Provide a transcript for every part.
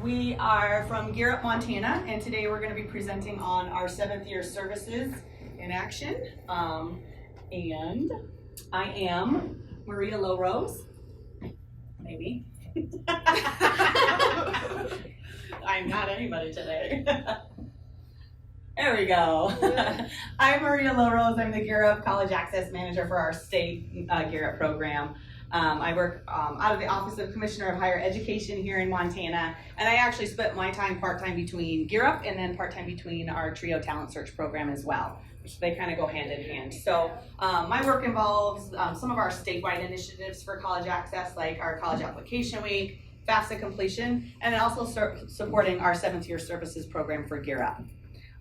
We are from Gear Up, Montana, and today we're going to be presenting on our 7th year services in action. And I am Maria Lillrose. Maybe. I'm not anybody today. There we go. I'm Maria Lillrose. I'm the Gear Up College Access Manager for our state Gear Up program. I work out of the Office of Commissioner of Higher Education here in Montana, and I actually split my time part-time between Gear Up and then part-time between our TRIO Talent Search program as well, which they kind of go hand in hand. So my work involves some of our statewide initiatives for college access, like our College Application Week, FAFSA completion, and then also supporting our 7th year services program for Gear Up.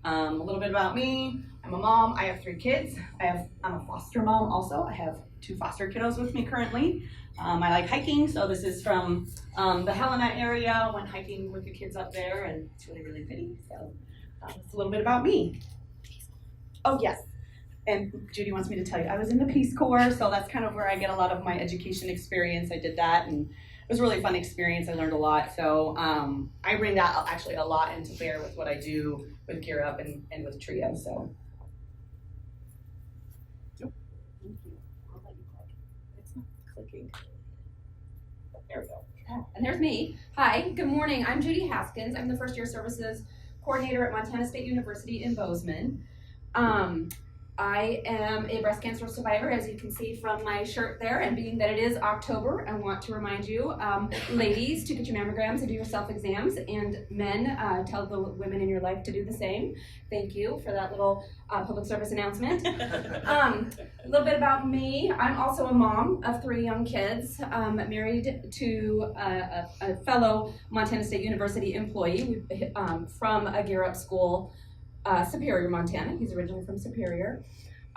A little bit about me. I'm a mom. I have 3 kids. I'm a foster mom also. I have 2 foster kiddos with me currently. I like hiking, so this is from the Helena area. Went hiking with the kids up there, and it's really, really pretty. So that's a little bit about me. Oh, yes. And Judi wants me to tell you, I was in the Peace Corps, so that's kind of where I get a lot of my education experience. I did that, and it was a really fun experience. I learned a lot. So I bring that actually a lot into bear with what I do with Gear Up and with TRIO. So. Thank you. I'll let you click. It's not clicking. There we go. And there's me. Hi, good morning. I'm Judi Haskins. I'm the first year services coordinator at Montana State University in Bozeman. I am a breast cancer survivor, as you can see from my shirt there, and being that it is October, I want to remind you, ladies, to get your mammograms and do your self-exams, and men, tell the women in your life to do the same. Thank you for that little public service announcement. A little bit about me. I'm also a mom of 3 young kids, married to a fellow Montana State University employee from a Gear Up school, Superior, Montana. He's originally from Superior.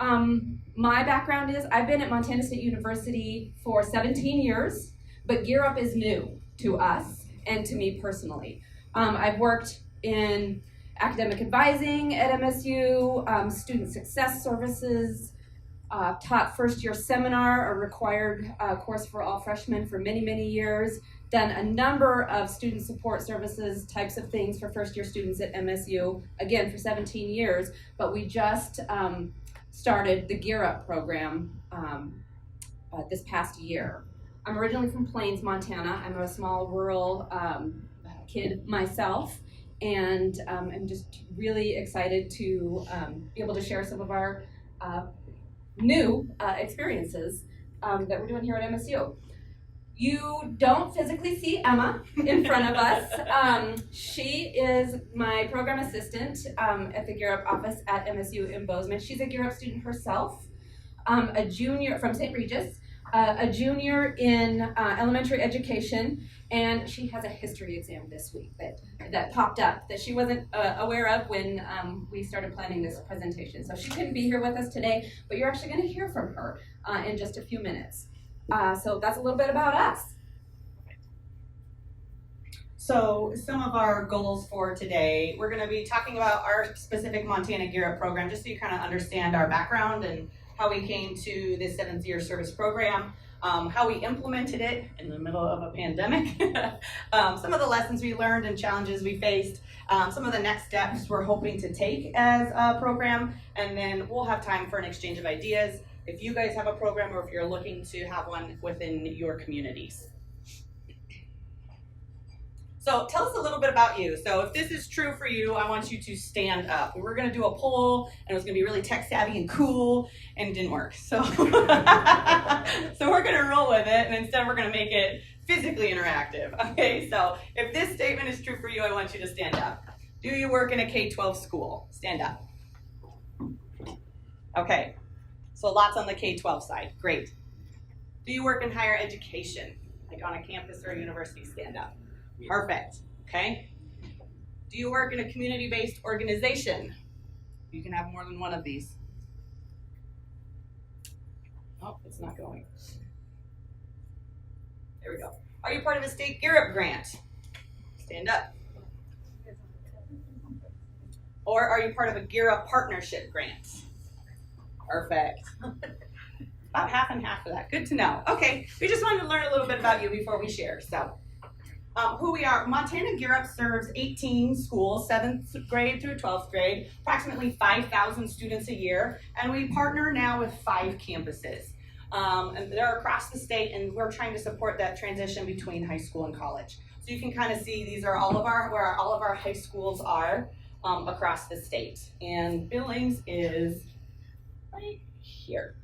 My background is I've been at Montana State University for 17 years, but Gear Up is new to us and to me personally. I've worked in academic advising at MSU, student success services, taught first year seminar, a required course for all freshmen for many, many years, done a number of student support services, types of things for first year students at MSU, again for 17 years, but we just started the Gear Up program this past year. I'm originally from Plains, Montana. I'm a small rural kid myself, and I'm just really excited to be able to share some of our new experiences that we're doing here at MSU. You don't physically see Emma in front of us. She is my program assistant at the Gear Up office at MSU in Bozeman. She's a Gear Up student herself, a junior from St. Regis, a junior in elementary education, and she has a history exam this week that popped up that she wasn't aware of when we started planning this presentation. So she couldn't be here with us today, but you're actually going to hear from her in just a few minutes. So that's a little bit about us. So some of our goals for today, we're going to be talking about our specific Montana Gear Up program, just so you kind of understand our background and how we came to this 7th year service program, how we implemented it in the middle of a pandemic, some of the lessons we learned and challenges we faced, some of the next steps we're hoping to take as a program, and then we'll have time for an exchange of ideas if you guys have a program or if you're looking to have one within your communities. So tell us a little bit about you. So if this is true for you, I want you to stand up. We're going to do a poll, and it was going to be really tech savvy and cool, and it didn't work. So, so we're going to roll with it, and instead we're going to make it physically interactive. Okay, so if this statement is true for you, I want you to stand up. Do you work in a K-12 school? Stand up. Okay, so lots on the K-12 side. Great. Do you work in higher education, like on a campus or a university? Stand up. Perfect. Okay. Do you work in a community-based organization? You can have more than one of these. Oh, it's not going. There we go. Are you part of a state Gear Up grant? Stand up. Or are you part of a Gear Up partnership grant? Perfect. About half and half of that. Good to know. Okay, we just wanted to learn a little bit about you before we share. So, Who we are, Montana Gear Up serves 18 schools, 7th grade through 12th grade, approximately 5,000 students a year, and we partner now with 5 campuses. And they're across the state, and we're trying to support that transition between high school and college. So you can kind of see these are all of where all of our high schools are across the state. And Billings is right here.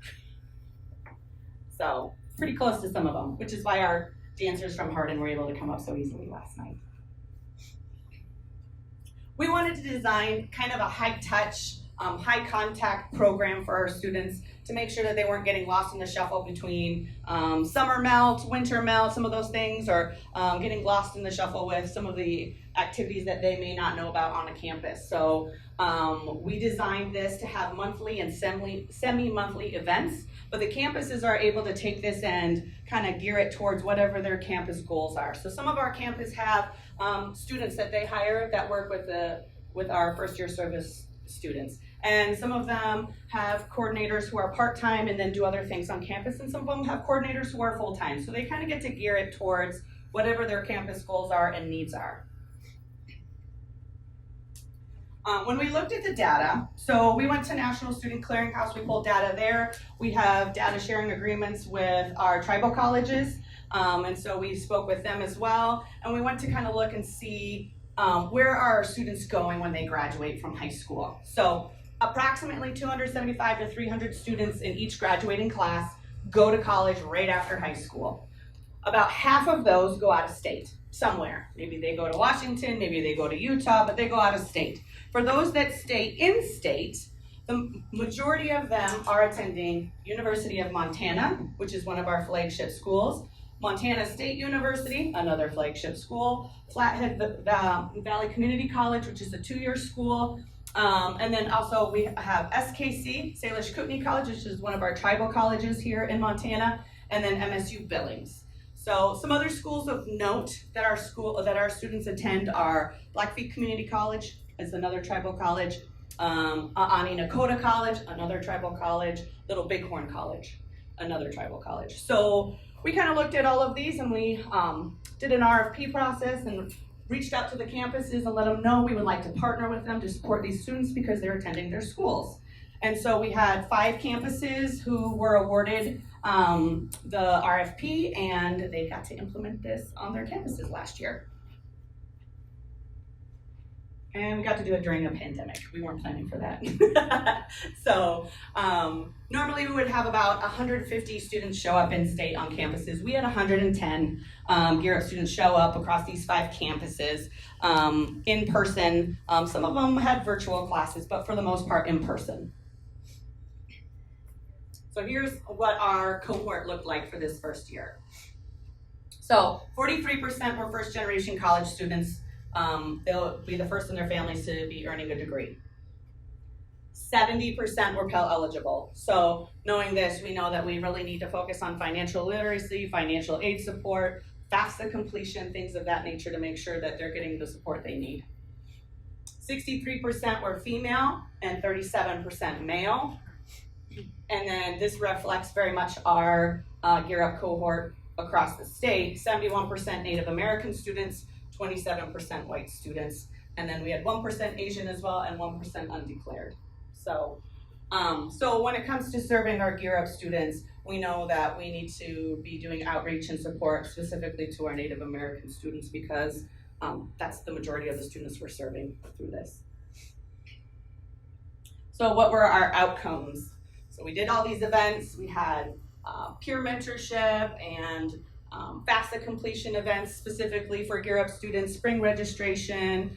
So pretty close to some of them, which is why our dancers from Hardin were able to come up so easily last night. We wanted to design kind of a high touch, high contact program for our students to make sure that they weren't getting lost in the shuffle between summer melt, winter melt, some of those things, or getting lost in the shuffle with some of the activities that they may not know about on a campus. So we designed this to have monthly and semi-monthly events, but the campuses are able to take this and kind of gear it towards whatever their campus goals are. So some of our campuses have students that they hire that work with our first year service students. And some of them have coordinators who are part-time and then do other things on campus, and some of them have coordinators who are full-time. So they kind of get to gear it towards whatever their campus goals are and needs are. When we looked at the data, so we went to National Student Clearinghouse, we pulled data there. We have data sharing agreements with our tribal colleges, and so we spoke with them as well. And we went to kind of look and see where are our students going when they graduate from high school. So approximately 275 to 300 students in each graduating class go to college right after high school. About half of those go out of state somewhere. Maybe they go to Washington, maybe they go to Utah, but they go out of state. For those that stay in state, the majority of them are attending University of Montana, which is one of our flagship schools, Montana State University, another flagship school, Flathead Valley Community College, which is a 2-year school, and then also we have SKC, Salish Kootenai College, which is one of our tribal colleges here in Montana, and then MSU Billings. So some other schools of note that our students attend are Blackfeet Community College, is another tribal college, Ani Nakota College, another tribal college, Little Bighorn College, another tribal college. So we kind of looked at all of these, and we did an RFP process and reached out to the campuses and let them know we would like to partner with them to support these students because they're attending their schools. And so we had 5 campuses who were awarded the RFP, and they got to implement this on their campuses last year. And we got to do it during a pandemic. We weren't planning for that. So normally we would have about 150 students show up in state on campuses. We had 110 Gear Up students show up across these 5 campuses in person. Some of them had virtual classes, but for the most part in person. So here's what our cohort looked like for this first year. So 43% were first generation college students. They'll be the first in their families to be earning a degree. 70% were Pell eligible. So knowing this, we know that we really need to focus on financial literacy, financial aid support, FAFSA completion, things of that nature to make sure that they're getting the support they need. 63% were female and 37% male. And then this reflects very much our Gear Up cohort across the state. 71% Native American students, 27% white students, and then we had 1% Asian as well and 1% undeclared. So when it comes to serving our Gear Up students, we know that we need to be doing outreach and support specifically to our Native American students because that's the majority of the students we're serving through this. So what were our outcomes? So we did all these events. We had peer mentorship and FAFSA completion events specifically for Gear Up students, spring registration,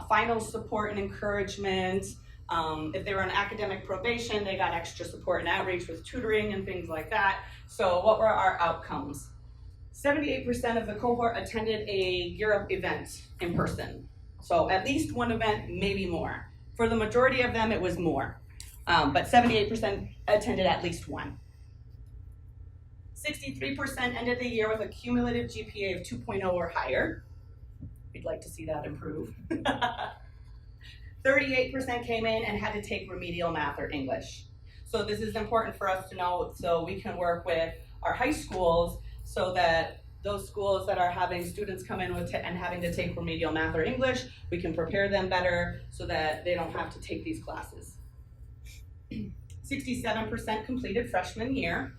final support and encouragement. If they were on academic probation, they got extra support and outreach with tutoring and things like that. So what were our outcomes? 78% of the cohort attended a Gear Up event in person. So at least one event, maybe more. For the majority of them, it was more. But 78% attended at least one. 63% ended the year with a cumulative GPA of 2.0 or higher. We'd like to see that improve. 38% came in and had to take remedial math or English. So this is important for us to know so we can work with our high schools so that those schools that are having students come in with and having to take remedial math or English, we can prepare them better so that they don't have to take these classes. 67% completed freshman year,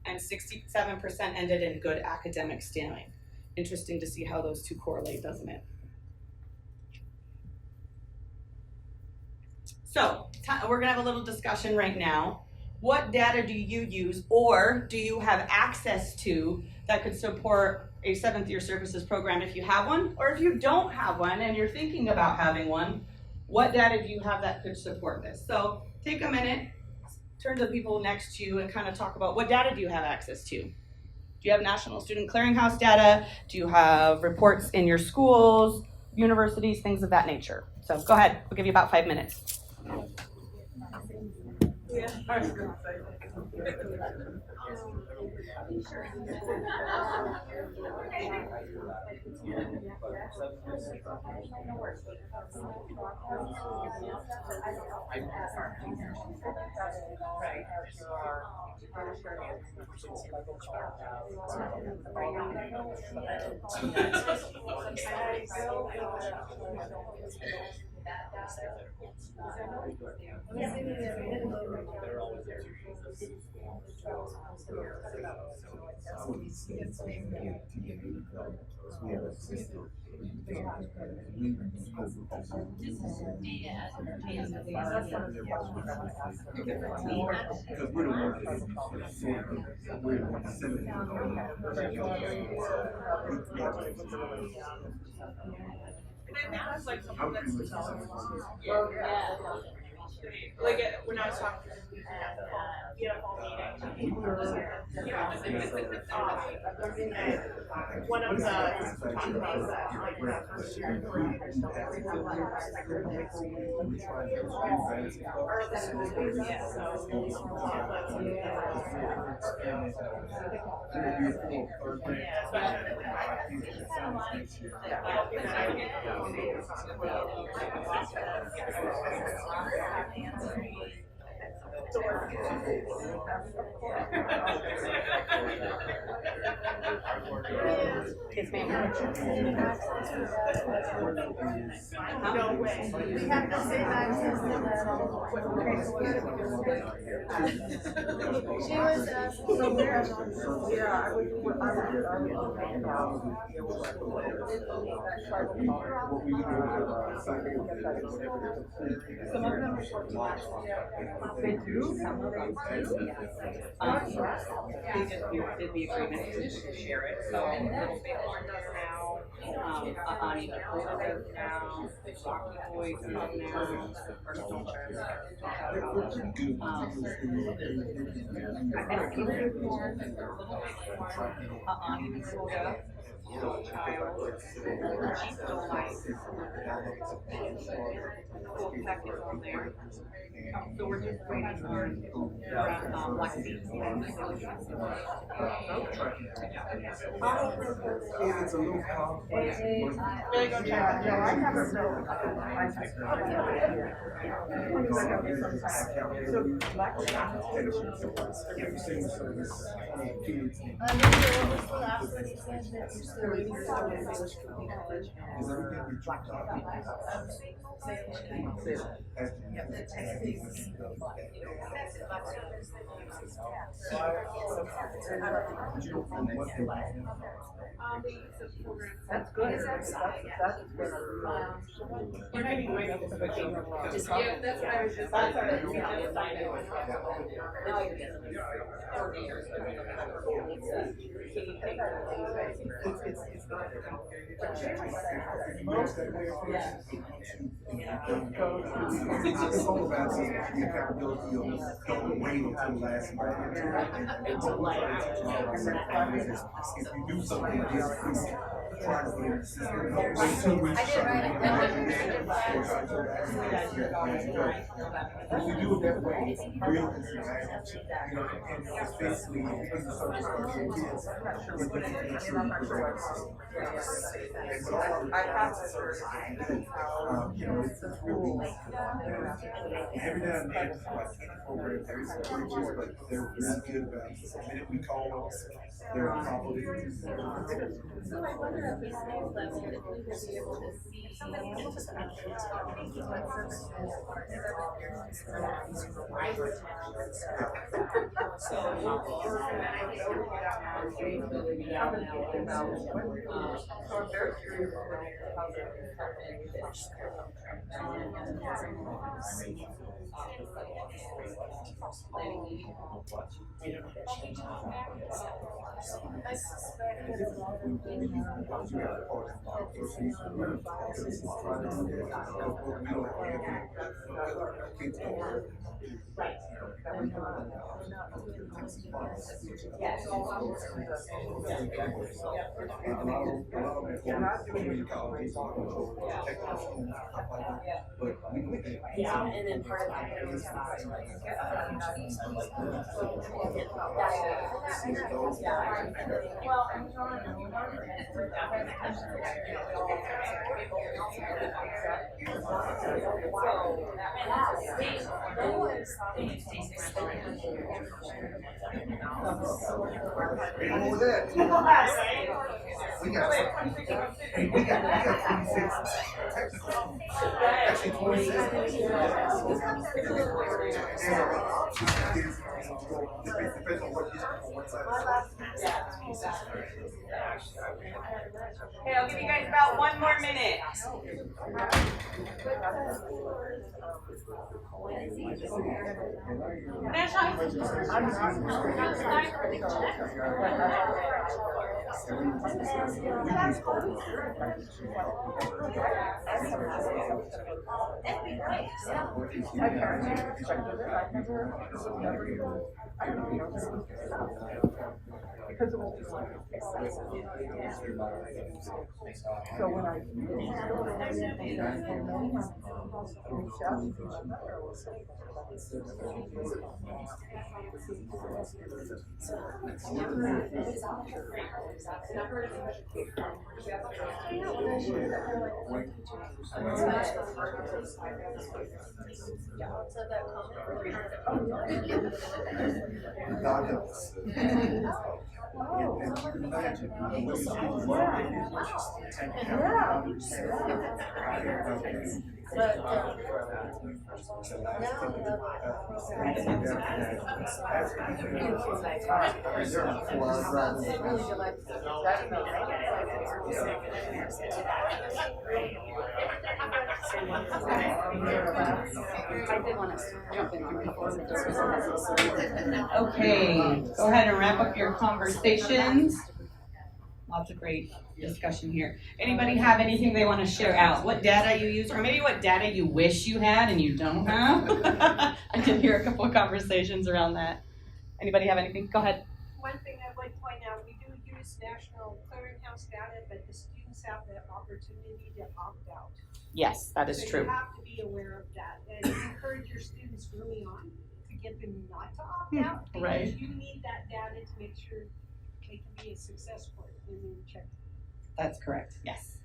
and 67% ended in good academic standing. Interesting to see how those two correlate, doesn't it? So, we're gonna have a little discussion right now. What data do you use or do you have access to that could support a 7th year services program if you have one? Or if you don't have one and you're thinking about having one, what data do you have that could support this? So take a minute, turn to the people next to you and kind of talk about what data do you have access to? Do you have National Student Clearinghouse data? Do you have reports in your schools, universities, things of that nature? So go ahead, we'll give you about 5 minutes. That's like something that's like when I was talking to people at the fall meeting, one of the talking about that, like first year Yes, ma'am. No way. We have the same access to she was from there. Yeah, I would some of them are short class. They do? Some of them do? They just did the agreement to share it, so Bighorn does now, Ani Dakota does now, Rocky Boys does now, personal insurance. Ani Dakota, child, she's still alive. Full tech is on there. So we're just waiting for Lexi. It's a little complex. Really go check it out. I never know. That's good. You're maybe right up to the game. Yeah, that's what I was just If you do something, We do it that way, real consistent, you know, and it's basically putting the subject for kids with the and so you know, it's really every now and then, like programs, there's some bridges, but they're really good about it. The minute we call them, they're on top of it. So I wonder at the school level if we would be able to see I suspect that a lot Yeah, and then part of that is well, I'm trying to We got 26 technical. Actually 26. Depends on what one side. Okay, I'll give you guys about 1 more minute. So when I God helps. And you can imagine the way Okay, go ahead and wrap up your conversations. Lots of great discussion here. Anybody have anything they want to share out? What data you use, or maybe what data you wish you had and you don't have? I did hear a couple of conversations around that. Anybody have anything? Go ahead. One thing I'd like to point out, we do use national clearinghouse data, but the students have the opportunity to opt out. Yes, that is So true. you have to be aware of that, and encourage your students early on to get them not to opt out. Right. Because you need that data to make sure they can be a success for it when you check. That's correct, yes.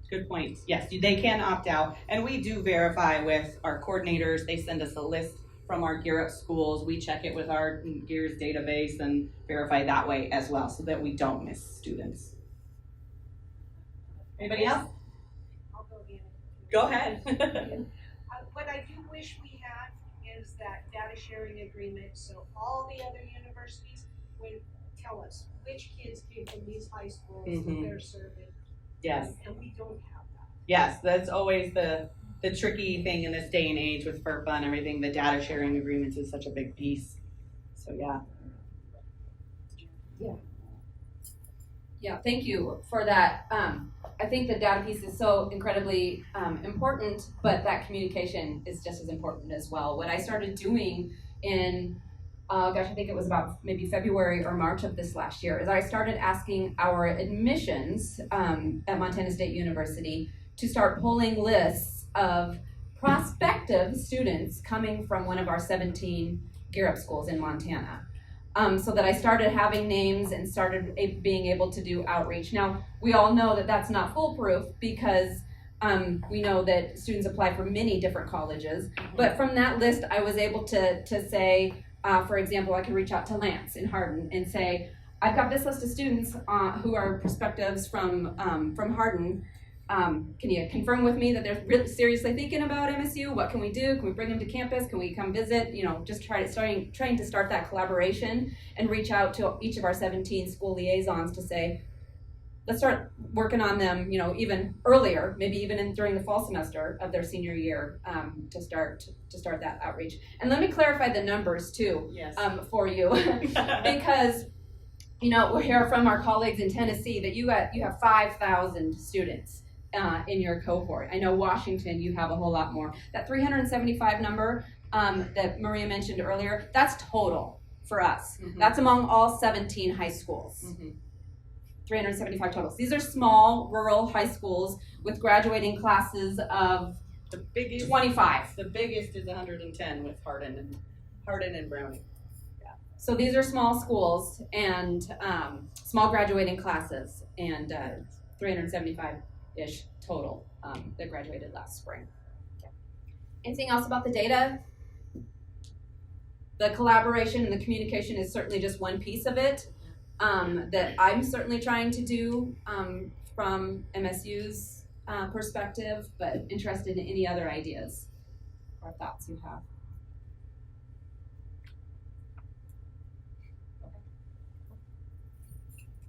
Good point. Yes, they can opt out, and we do verify with our coordinators. They send us a list from our Gear Up schools. We check it with our Gears database and verify that way as well, so that we don't miss students. Anybody else? I'll go again. Go ahead. What I do wish we had is that data sharing agreement, so all the other universities would tell us which kids came from these high schools that they're serving. Yes. And we don't have that. Yes, that's always the tricky thing in this day and age with FERPA and everything. The data sharing agreements is such a big piece. So yeah. Yeah, thank you for that. I think the data piece is so incredibly important, but that communication is just as important as well. What I started doing in I think it was about maybe February or March of this last year, is I started asking our admissions at Montana State University to start pulling lists of prospective students coming from one of our 17 Gear Up schools in Montana. So that I started having names and started being able to do outreach. Now, we all know that that's not foolproof because we know that students apply for many different colleges, but from that list, I was able to say, for example, I could reach out to Lance in Hardin and say, I've got this list of students who are prospectives from Hardin. Can you confirm with me that they're really seriously thinking about MSU? What can we do? Can we bring them to campus? Can we come visit? You know, just trying to start that collaboration and reach out to each of our 17 school liaisons to say, let's start working on them, you know, even earlier, maybe even during the fall semester of their senior year, to start that outreach. And let me clarify the numbers too, Yes. for you, because you know we'll hear from our colleagues in Tennessee that you have 5,000 students in your cohort. I know Washington, you have a whole lot more. That 375 number that Maria mentioned earlier, that's total for us. Mhm. That's among all 17 high schools. Mm-hmm. 375 totals. These are small rural high schools with graduating classes of The biggest 25. The biggest is 110 with Hardin and Browning. So these are small schools and small graduating classes, and 375-ish total that graduated last spring. Okay. Anything else about the data? The collaboration and the communication is certainly just one piece of it that I'm certainly trying to do from MSU's perspective, but interested in any other ideas or thoughts you have.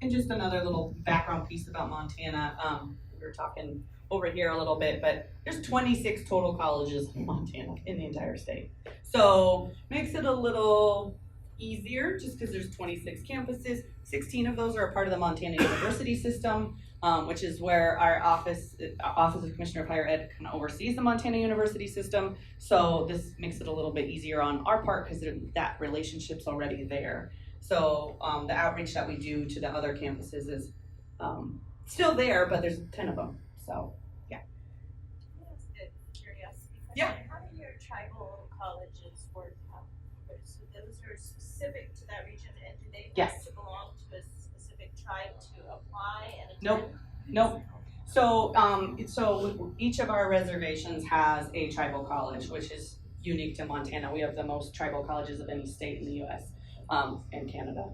And just another little background piece about Montana. We were talking over here a little bit, but there's 26 total colleges in Montana in the entire state. So makes it a little easier just because there's 26 campuses. 16 of those are a part of the Montana University system, which is where our Office of Commissioner of Higher Ed kind of oversees the Montana University system. So this makes it a little bit easier on our part because that relationship's already there. So the outreach that we do to the other campuses is still there, but there's 10 of them. So yeah. I'm just a bit curious because Yeah. how do your tribal colleges work? So those are specific to that region, and do they have Yes. to belong to a specific tribe to apply and attend? Nope. So each of our reservations has a tribal college, which is unique to Montana. We have the most tribal colleges of any state in the U.S. And Canada.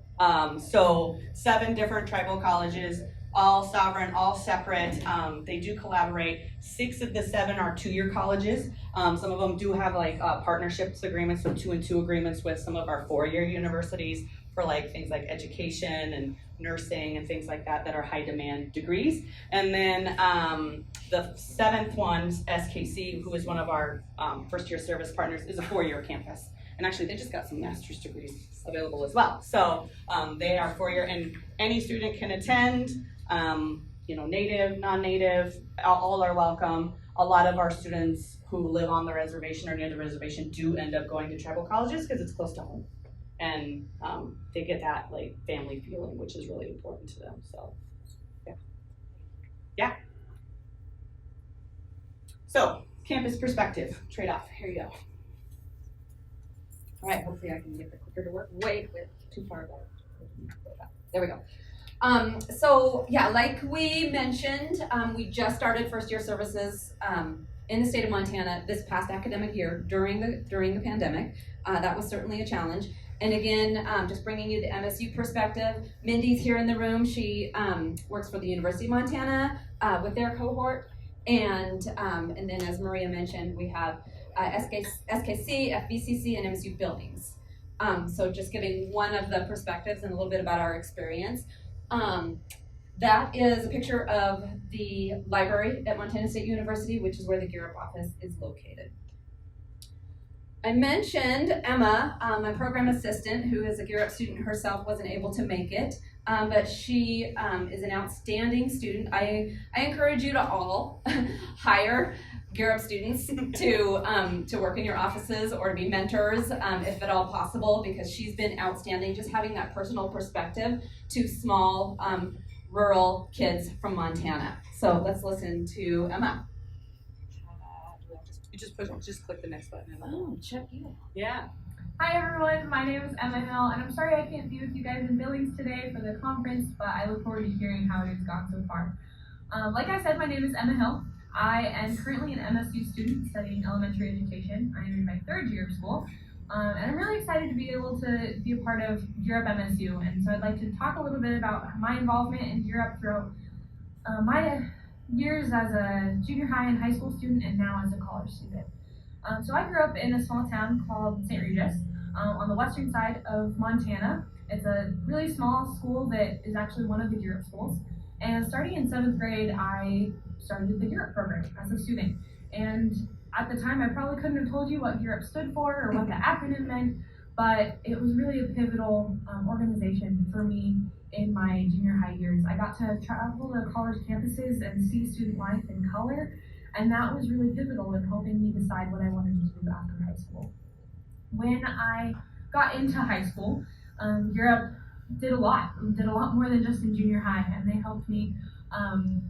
So 7 different tribal colleges, all sovereign, all separate. They do collaborate. 6 of the 7 are 2-year colleges. Some of them do have like partnerships agreements, so 2 and 2 agreements with some of our 4-year universities for like things like education and nursing and things like that are high demand degrees. And then the 7th one, SKC, who is one of our first year service partners, is a 4-year campus. And actually, they just got some master's degrees available as well. So they are 4-year, and any student can attend. Native, non-native, all are welcome. A lot of our students who live on the reservation or near the reservation do end up going to tribal colleges because it's close to home, and they get that like family feeling, which is really important to them. So, yeah. So, campus perspective trade-off. Here you go. All right, hopefully I can get the clicker to work. Wait, too far back. There we go. So yeah, like we mentioned, we just started first year services in the state of Montana this past academic year during the pandemic. That was certainly a challenge. And again, just bringing you the MSU perspective. Mindy's here in the room. She works for the University of Montana with their cohort. And then as Maria mentioned, we have SKC, FVCC, and MSU buildings. So just giving one of the perspectives and a little bit about our experience. That is a picture of the library at Montana State University, which is where the Gear Up office is located. I mentioned Emma, my program assistant, who is a Gear Up student herself, wasn't able to make it, but she is an outstanding student. I encourage you to all hire Gear Up students to work in your offices or to be mentors, if at all possible, because she's been outstanding, just having that personal perspective to small rural kids from Montana. So let's listen to Emma. You just click the next button. Oh, check you. Yeah. Hi everyone, my name is Emma Hill, and I'm sorry I can't be with you guys in Billings today for the conference, but I look forward to hearing how it has gone so far. Like I said, my name is Emma Hill. I am currently an MSU student studying elementary education. I am in my 3rd year of school, and I'm really excited to be able to be a part of Gear Up MSU, and so I'd like to talk a little bit about my involvement in Gear Up throughout my years as a junior high and high school student, and now as a college student. So I grew up in a small town called St. Regis on the western side of Montana. It's a really small school that is actually one of the Gear Up schools. And starting in 7th grade, I started the Gear Up program as a student. And at the time, I probably couldn't have told you what Gear Up stood for or what the acronym meant, but it was really a pivotal organization for me in my junior high years. I got to travel to college campuses and see student life in color, and that was really pivotal in helping me decide what I wanted to do after high school. When I got into high school, Gear Up did a lot more than just in junior high, and they helped me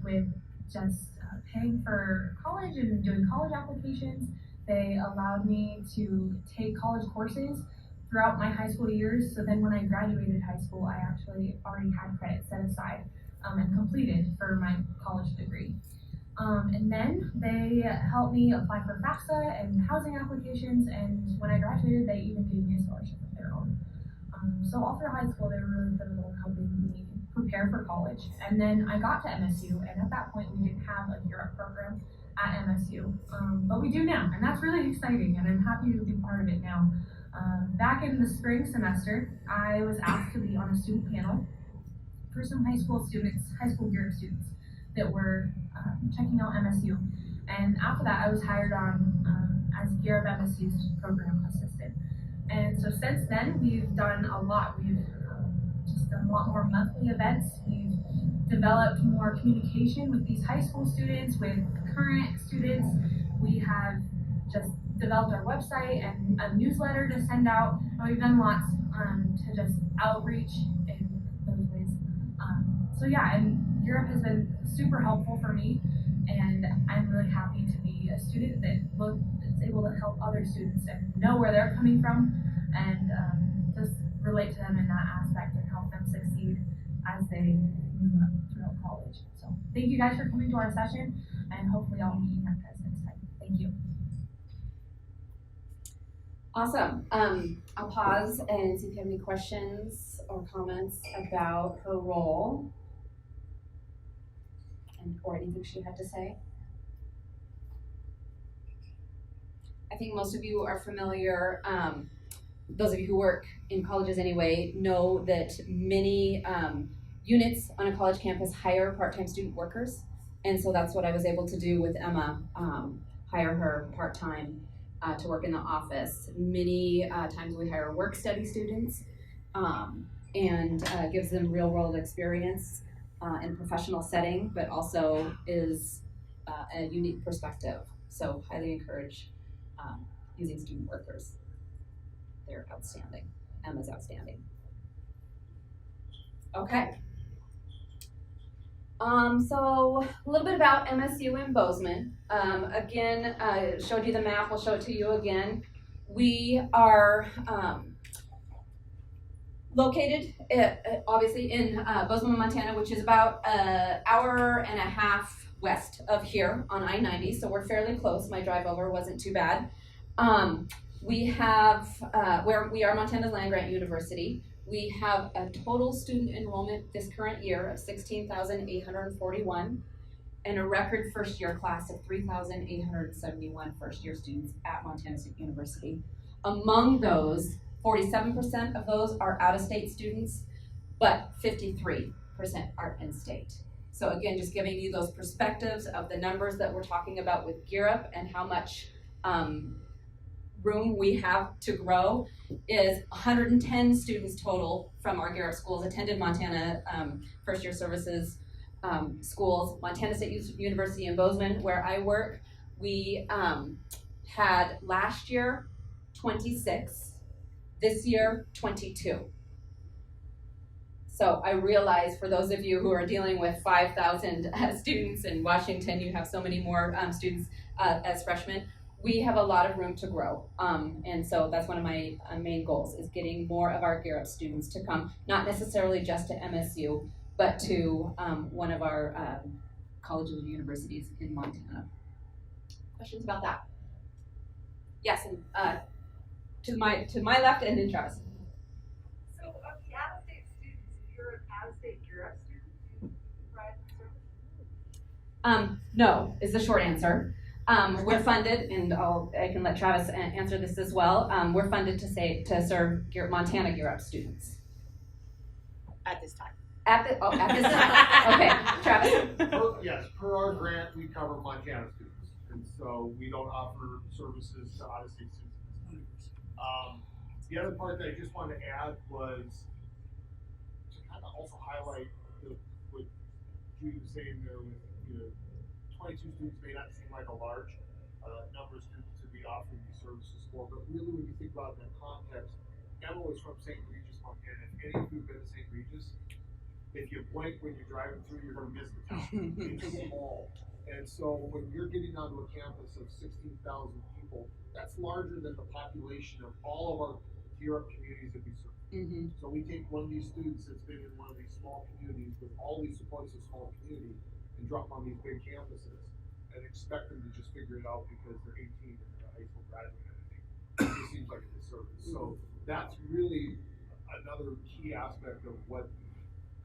with just paying for college and doing college applications. They allowed me to take college courses throughout my high school years, so then when I graduated high school, I actually already had credit set aside and completed for my college degree. And then they helped me apply for FAFSA and housing applications, and when I graduated, they even gave me a scholarship of their own. So all through high school, they were really pivotal in helping me prepare for college. And then I got to MSU, and at that point, we didn't have a Gear Up program at MSU, but we do now, and that's really exciting, and I'm happy to be part of it now. Back in the spring semester, I was asked to be on a student panel for some high school Gear Up students that were checking out MSU. And after that, I was hired on as Gear Up MSU's program assistant. And so since then, we've done a lot. We've just done a lot more monthly events. We've developed more communication with these high school students, with current students. We have just developed our website and a newsletter to send out. And we've done lots to just outreach in those ways. So yeah, and Gear Up has been super helpful for me, and I'm really happy to be a student that is able to help other students and know where they're coming from, and just relate to them in that aspect and help them succeed as they move up throughout college. So thank you guys for coming to our session, and hopefully I'll meet you guys next time. Thank you. Awesome. I'll pause and see if you have any questions or comments about her role or anything she had to say. I think most of you are familiar, those of you who work in colleges anyway, know that many units on a college campus hire part-time student workers. And so that's what I was able to do with Emma, hire her part-time to work in the office. Many times we hire work study students and gives them real world experience in a professional setting, but also is a unique perspective. So highly encourage using student workers. They're outstanding. Emma's outstanding. Okay. So a little bit about MSU in Bozeman. Again, showed you the map, we'll show it to you again. We are located obviously in Bozeman, Montana, which is about an hour and a half west of here on I-90, so we're fairly close. My drive over wasn't too bad. We have, we are Montana's land-grant university. We have a total student enrollment this current year of 16,841 and a record first-year class of 3,871 first-year students at Montana State University. Among those, 47% of those are out-of-state students, but 53% are in-state. So again, just giving you those perspectives of the numbers that we're talking about with Gear Up and how much room we have to grow is 110 students total from our Gear Up schools attended Montana first-year services schools. Montana State University in Bozeman, where I work, We had last year 26, this year 22. So I realize for those of you who are dealing with 5,000 students in Washington, you have so many more students as freshmen. We have a lot of room to grow, and so that's one of my main goals, is getting more of our Gear Up students to come, not necessarily just to MSU, but to one of our colleges and universities in Montana. Questions about that? Yes, and to my left and then Travis. So of the out-of-state students, if you're an out-of-state Gear Up student, do you provide service? No, is the short answer. We're funded, and I can let Travis answer this as well. We're funded to serve Montana Gear Up students. At this time. At this time. Okay, Travis. Yes, per our grant, we cover Montana students, and so we don't offer services to out-of-state students. The other part that I just wanted to add was to kind of also highlight what Judy was saying there with 22 students may not seem like a large number of students to be offering these services for, but really when you think about it in that context, Emma was from St. Regis, Montana. If any of you have been to St. Regis, if you blink when you're driving through, you're going to miss the town. It's small. And so when you're getting onto a campus of 16,000 people, that's larger than the population of all of our Gear Up communities that we serve. Mm-hmm. So we take one of these students that's been in one of these small communities with all these supports of small community and drop them on these big campuses and expect them to just figure it out because they're 18 and they're a high school graduate and everything. It just seems like a disservice. So that's really another key aspect of what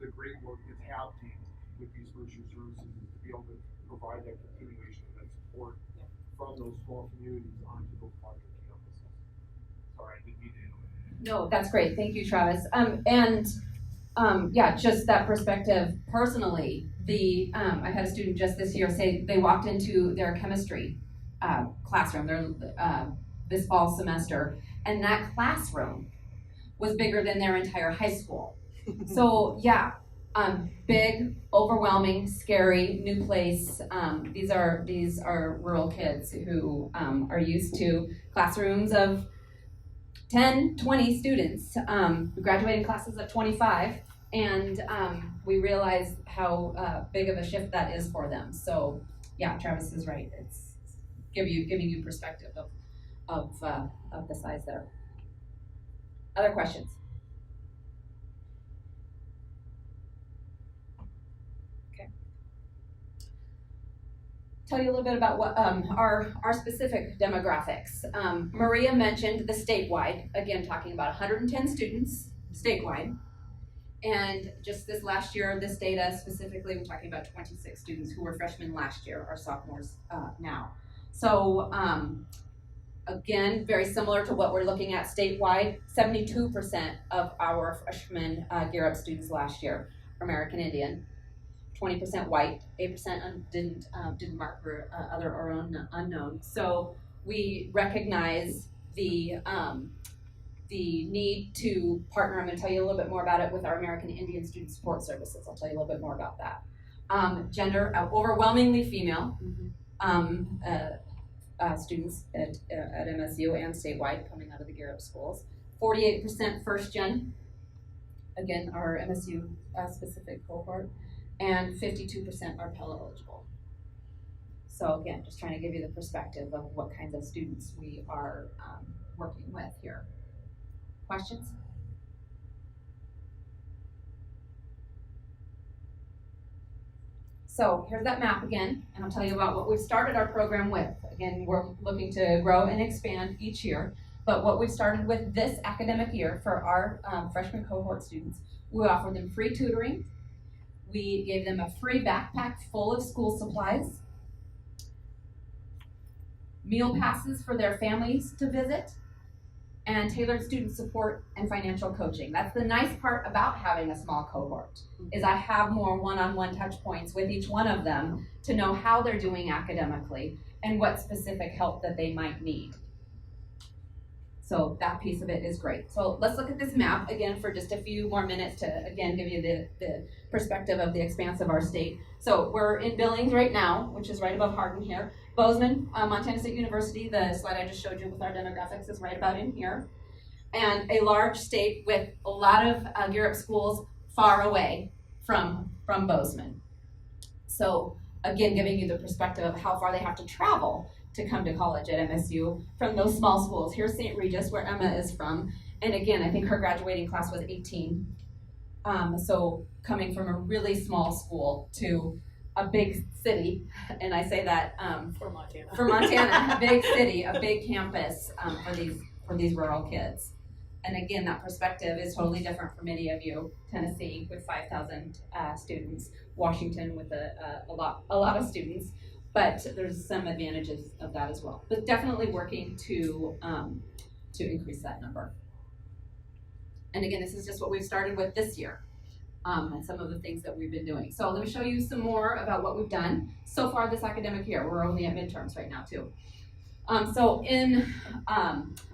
the great work is happening with these first year services, is to be able to provide that continuation of that support from those small communities onto those larger campuses. Sorry, I didn't mean to interrupt. No, that's great. Thank you, Travis. Yeah, just that perspective personally. I had a student just this year say they walked into their chemistry classroom this fall semester, and that classroom was bigger than their entire high school. So yeah, big, overwhelming, scary, new place. These are rural kids who are used to classrooms of 10, 20 students, graduating classes of 25, and we realize how big of a shift that is for them. So yeah, Travis is right. It's giving you perspective of the size there. Other questions? Okay. Tell you a little bit about what our specific demographics. Maria mentioned the statewide, again talking about 110 students statewide. And just this last year, this data specifically, we're talking about 26 students who were freshmen last year, are sophomores now. So again, very similar to what we're looking at statewide, 72% of our freshman Gear Up students last year are American Indian, 20% white, 8% didn't mark for other or unknown. So we recognize the need to partner. I'm going to tell you a little bit more about it with our American Indian Student Support Services. I'll tell you a little bit more about that. Gender, overwhelmingly female students at MSU and statewide coming out of the Gear Up schools. 48% first gen, again, our MSU specific cohort, and 52% are Pell eligible. So again, just trying to give you the perspective of what kinds of students we are working with here. Questions? So here's that map again, and I'll tell you about what we've started our program with. Again, we're looking to grow and expand each year, but what we've started with this academic year for our freshman cohort students, we offered them free tutoring. We gave them a free backpack full of school supplies, meal passes for their families to visit, and tailored student support and financial coaching. That's the nice part about having a small cohort, is I have more one-on-one touch points with each one of them to know how they're doing academically and what specific help that they might need. So that piece of it is great. So let's look at this map again for just a few more minutes to again give you the perspective of the expanse of our state. So we're in Billings right now, which is right above Hardin here. Bozeman, Montana State University, the slide I just showed you with our demographics is right about in here. And a large state with a lot of Gear Up schools far away from Bozeman. So again, giving you the perspective of how far they have to travel to come to college at MSU from those small schools. Here's St. Regis, where Emma is from. And again, I think her graduating class was 18. So coming from a really small school to a big city, and I say that For Montana. for Montana, a big city, a big campus for these rural kids. And again, that perspective is totally different for many of you. Tennessee with 5,000 students, Washington with a lot of students, but there's some advantages of that as well. But definitely working to increase that number. And again, this is just what we've started with this year, and some of the things that we've been doing. So let me show you some more about what we've done so far this academic year. We're only at midterms right now too. So in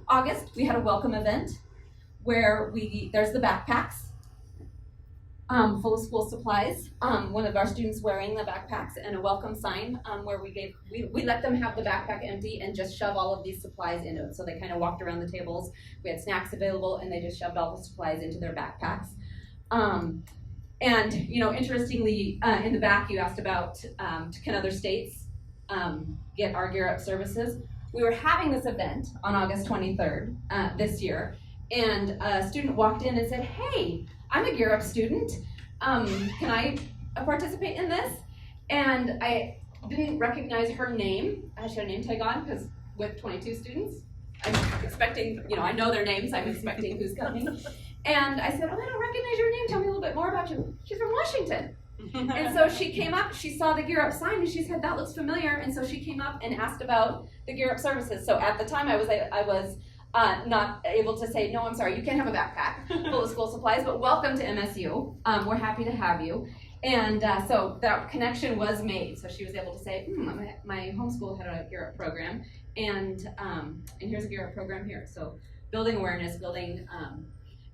August, we had a welcome event where there's the backpacks full of school supplies. One of our students wearing the backpacks and a welcome sign where we let them have the backpack empty and just shove all of these supplies into it. So they kind of walked around the tables. We had snacks available and they just shoved all the supplies into their backpacks. And interestingly, in the back you asked about can other states get our Gear Up services. We were having this event on August 23rd this year, and a student walked in and said, "Hey, I'm a Gear Up student. Can I participate in this?" And I didn't recognize her name. She had a name tag on because with 22 students, I'm expecting, I know their names. I'm expecting who's coming. And I said, "Oh, I don't recognize your name. Tell me a little bit more about you." She's from Washington. And so she came up, she saw the Gear Up sign, and she said, "That looks familiar." And so she came up and asked about the Gear Up services. So at the time, I was not able to say, "No, I'm sorry, you can't have a backpack full of school supplies, but welcome to MSU. We're happy to have you." And so that connection was made. So she was able to say, my homeschool had a Gear Up program, and here's a Gear Up program here. So building awareness,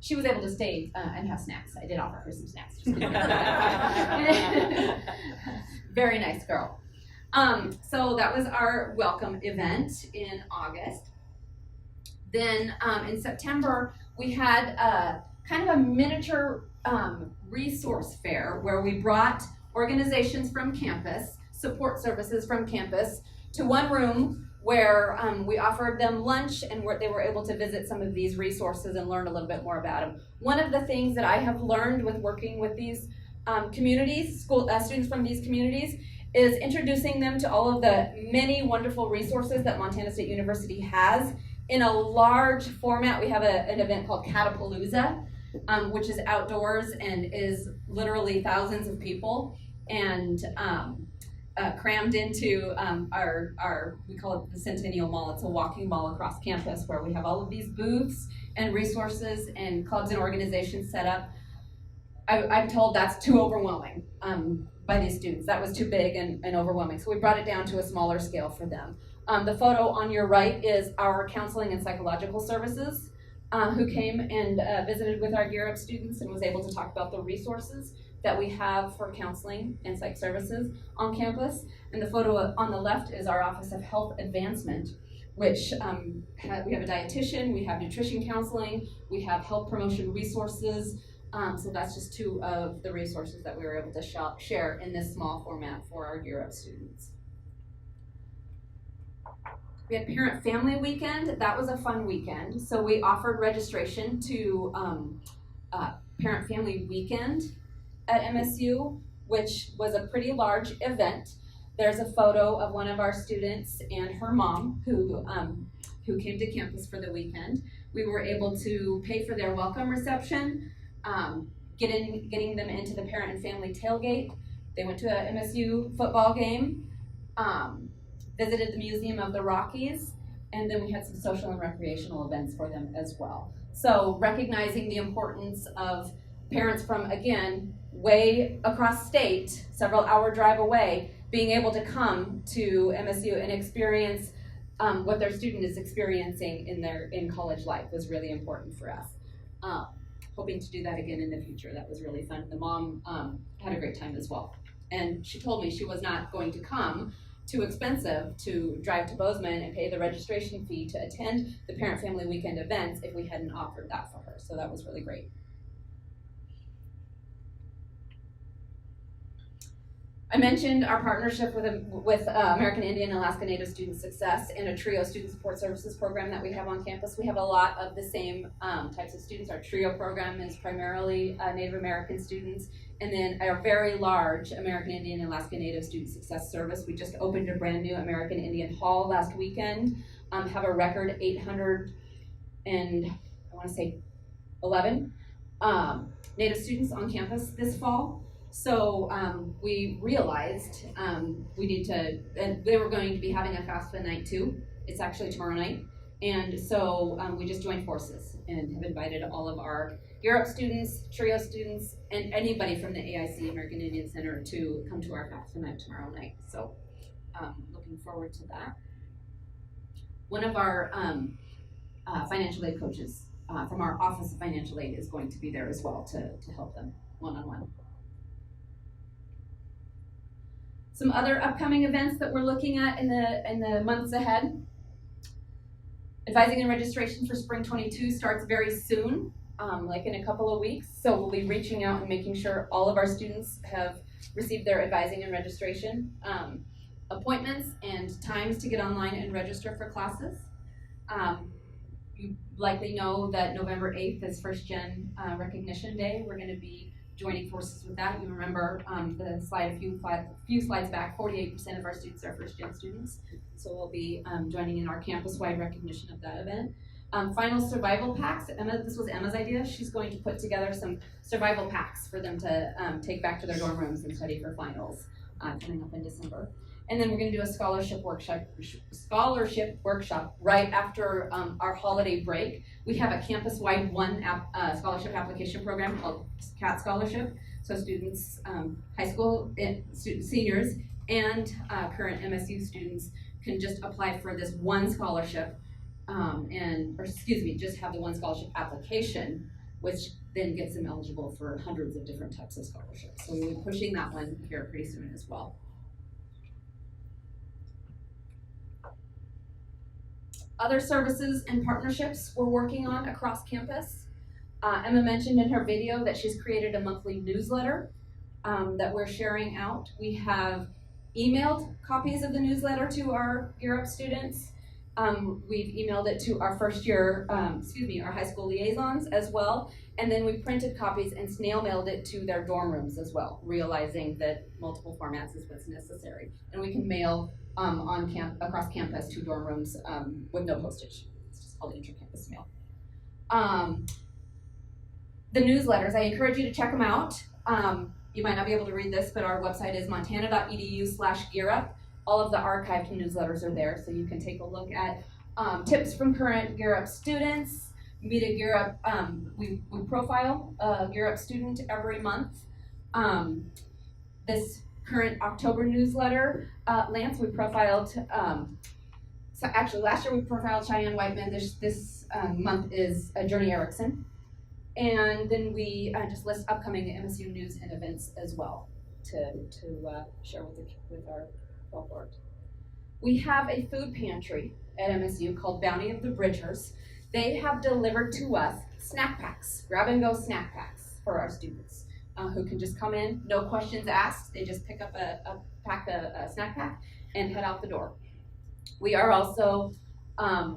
she was able to stay and have snacks. I did offer her some snacks. Just kidding. Very nice girl. So that was our welcome event in August. Then in September, we had kind of a miniature resource fair where we brought organizations from campus, support services from campus, to one room where we offered them lunch and where they were able to visit some of these resources and learn a little bit more about them. One of the things that I have learned with working with these communities, students from these communities, is introducing them to all of the many wonderful resources that Montana State University has in a large format. We have an event called Catapalooza, which is outdoors and is literally thousands of people and crammed into we call it the Centennial Mall. It's a walking mall across campus where we have all of these booths and resources and clubs and organizations set up. I'm told that's too overwhelming by these students. That was too big and overwhelming. So we brought it down to a smaller scale for them. The photo on your right is our counseling and psychological services who came and visited with our Gear Up students and was able to talk about the resources that we have for counseling and psych services on campus. And the photo on the left is our Office of Health Advancement, which we have a dietitian, we have nutrition counseling, we have health promotion resources. So that's just two of the resources that we were able to share in this small format for our Gear Up students. We had Parent Family Weekend. That was a fun weekend. So we offered registration to Parent Family Weekend at MSU, which was a pretty large event. There's a photo of one of our students and her mom who came to campus for the weekend. We were able to pay for their welcome reception, getting them into the parent and family tailgate. They went to a MSU football game, visited the Museum of the Rockies, and then we had some social and recreational events for them as well. So recognizing the importance of parents from, again, way across state, several hour drive away, being able to come to MSU and experience what their student is experiencing in college life was really important for us. Hoping to do that again in the future. That was really fun. The mom had a great time as well. And she told me she was not going to come, too expensive to drive to Bozeman and pay the registration fee to attend the parent family weekend events if we hadn't offered that for her. So that was really great. I mentioned our partnership with American Indian and Alaska Native Student Success and a TRIO Student Support Services program that we have on campus. We have a lot of the same types of students. Our TRIO program is primarily Native American students, and then our very large American Indian and Alaska Native Student Success Service. We just opened a brand new American Indian Hall last weekend. Have a record 811 Native students on campus this fall. So we realized we need to, and they were going to be having a FAFSA night too. It's actually tomorrow night. And so we just joined forces and have invited all of our Gear Up students, TRIO students, and anybody from the AIC, American Indian Center, to come to our FAFSA night tomorrow night. So looking forward to that. One of our financial aid coaches from our Office of Financial Aid is going to be there as well to help them one-on-one. Some other upcoming events that we're looking at in the months ahead. Advising and registration for Spring 22 starts very soon, like in a couple of weeks. So we'll be reaching out and making sure all of our students have received their advising and registration appointments and times to get online and register for classes. You likely know that November 8th is First Gen Recognition Day. We're going to be joining forces with that. You remember the slide a few slides back, 48% of our students are first gen students. So we'll be joining in our campus-wide recognition of that event. Final survival packs. This was Emma's idea. She's going to put together some survival packs for them to take back to their dorm rooms and study for finals coming up in December. And then we're going to do a scholarship workshop right after our holiday break. We have a campus-wide scholarship application program called CAT Scholarship. So students, high school seniors, and current MSU students can just apply for this one scholarship, just have the one scholarship application, which then gets them eligible for hundreds of different types of scholarships. So we'll be pushing that one here pretty soon as well. Other services and partnerships we're working on across campus. Emma mentioned in her video that she's created a monthly newsletter that we're sharing out. We have emailed copies of the newsletter to our Gear Up students. We've emailed it to our our high school liaisons as well. And then we printed copies and snail mailed it to their dorm rooms as well, realizing that multiple formats is what's necessary. And we can mail across campus to dorm rooms with no postage. It's just called inter-campus mail. The newsletters, I encourage you to check them out. You might not be able to read this, but our website is montana.edu/gearup. All of the archived newsletters are there, so you can take a look at tips from current Gear Up students. Meet a Gear Up, we profile a Gear Up student every month. This current October newsletter, Lance, we profiled, so actually last year we profiled Cheyenne Whiteman. This month is Journey Erickson. And then we just list upcoming MSU news and events as well to share with our cohort. We have a food pantry at MSU called Bounty of the Bridgers. They have delivered to us snack packs, grab-and-go snack packs for our students who can just come in, no questions asked. They just pick up a snack pack and head out the door. We are also a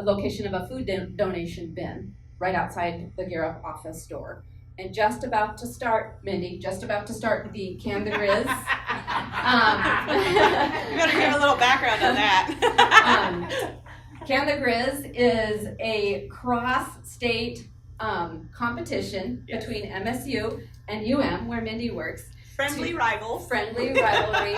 location of a food donation bin right outside the Gear Up office door. And just about to start, Mindy, the Can the Grizz. You better give a little background on that. Can the Grizz is a cross-state competition between MSU and UM, where Mindy works. Friendly rivalry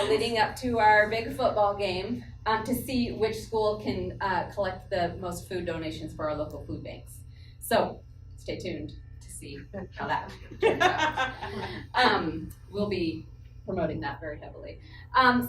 leading up to our big football game to see which school can collect the most food donations for our local food banks. So stay tuned to see how that turns out. We'll be promoting that very heavily.